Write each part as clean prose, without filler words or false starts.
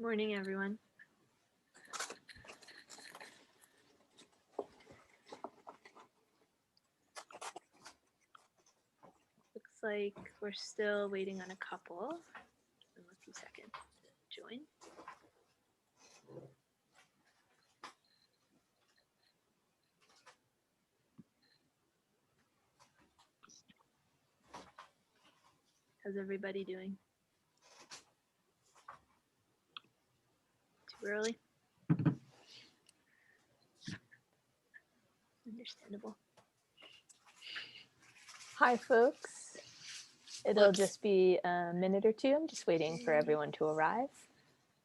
Morning, everyone. Looks like we're still waiting on a couple. In a few seconds to join. How's everybody doing? Too early? Understandable. Hi, folks. It'll just be a minute or two. I'm just waiting for everyone to arrive.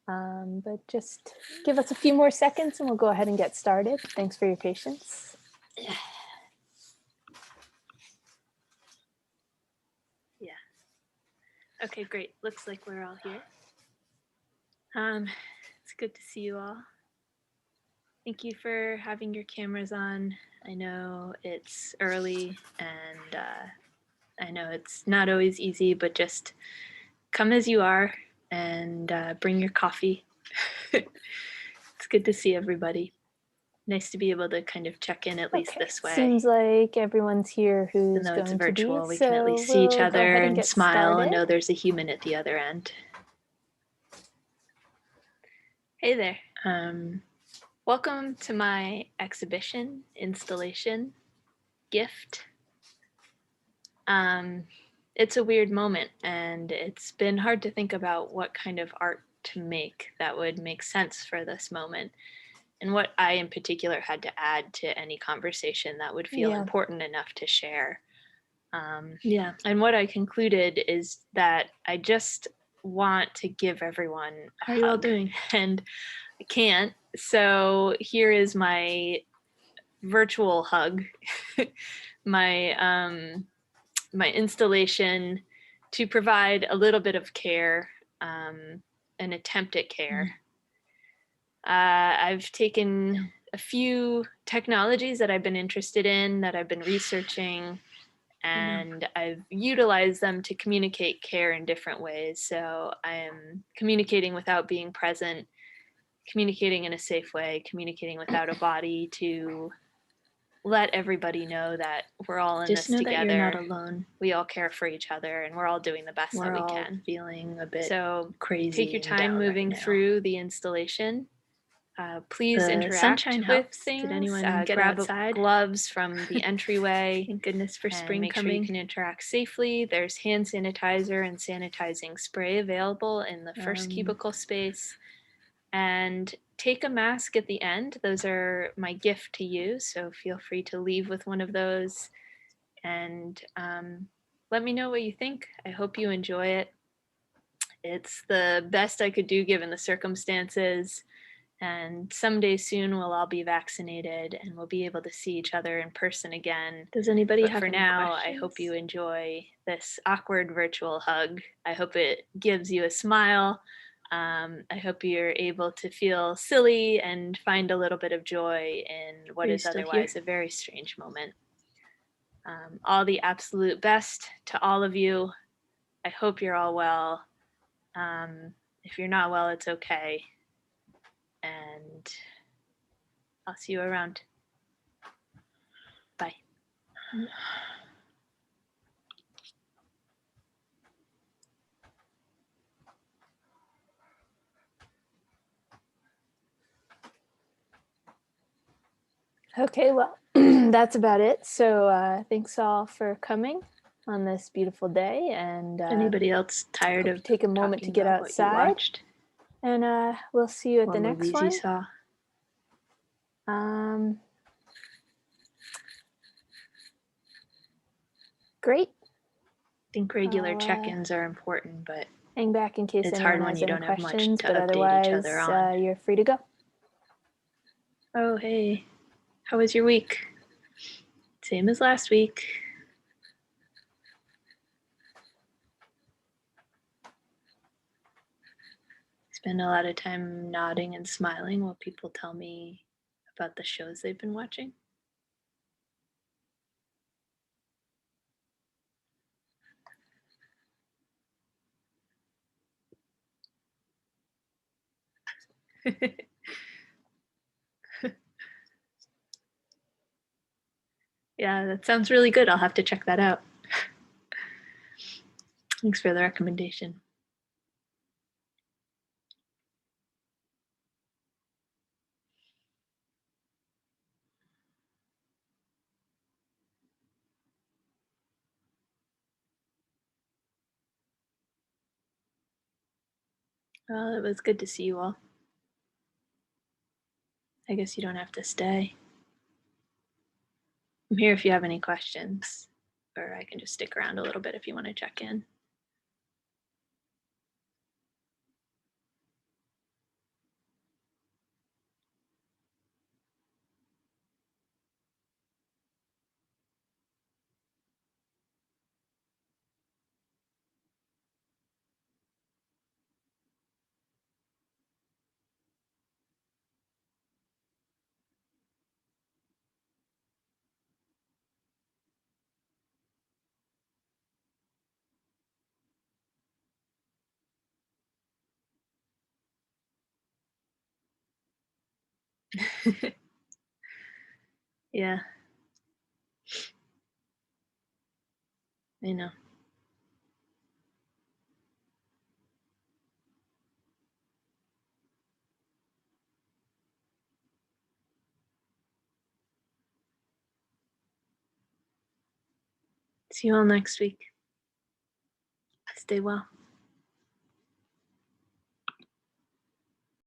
But just give us a few more seconds and we'll go ahead and get started. Thanks for your patience. Yeah. Okay, great. Looks like we're all here. It's good to see you all. Thank you for having your cameras on. I know it's early and I know it's not always easy, but just come as you are and bring your coffee. It's good to see everybody. Nice to be able to kind of check in at least this way. Seems like everyone's here who's Even though it's going virtual, to be, we can at least see each other and smile and know there's a human at the other end. Hey there. Welcome to my exhibition, installation, gift. It's a weird moment, and it's been hard to think about what kind of art to make that would make sense for this moment, and what I in particular had to add to any conversation that would feel important enough to share. And what I concluded is that I just want to give everyone a hug. How are you all doing? And I can't, so here is my virtual hug, my installation to provide a little bit of care, an attempt at care. I've taken a few technologies that I've been interested in, that I've been researching, and I've utilized them to communicate care in different ways. So I am communicating without being present, communicating in a safe way, communicating without a body to let everybody know that we're all in this together. Just know that you're not alone. We all care for each other, and we're all doing the best that we can. Feeling a bit crazy. Take your time moving through the installation. Please interact with things. Did anyone get grab outside? Gloves from the entryway. Thank goodness for spring make coming. Sure you can interact safely. There's hand sanitizer and sanitizing spray available in the first cubicle space. And take a mask at the end. Those are my gift to you, so feel free to leave with one of those. And let me know what you think. I hope you enjoy it. It's the best I could do given the circumstances. And someday soon we'll all be vaccinated and we'll be able to see each other in person again. Does anybody have any questions? For now, I hope you enjoy this awkward virtual hug. I hope it gives you a smile. I hope you're able to feel silly and find a little bit of joy in what is otherwise a very strange moment. All the absolute best to all of you. I hope you're all well. If you're not well, it's okay. And I'll see you around. Bye. Okay, well, that's about it. So thanks all for coming on this beautiful day. And anybody else tired of take a moment to get outside? And we'll see you at the next one. Saw? Great. think regular I'll check-ins are important, but hang back in case it's anyone hard when has you any don't have much questions, to but update each other otherwise, on. you're free to go. Oh, hey, how was your week? Same as last week. Spend a lot of time nodding and smiling while people tell me about the shows they've been watching. Yeah, that sounds really good. I'll have to check that out. Thanks for the recommendation. Well, it was good to see you all. I guess you don't have to stay. I'm here if you have any questions, or I can just stick around a little bit if you want to check in. Yeah, I know. See you all next week. Stay well.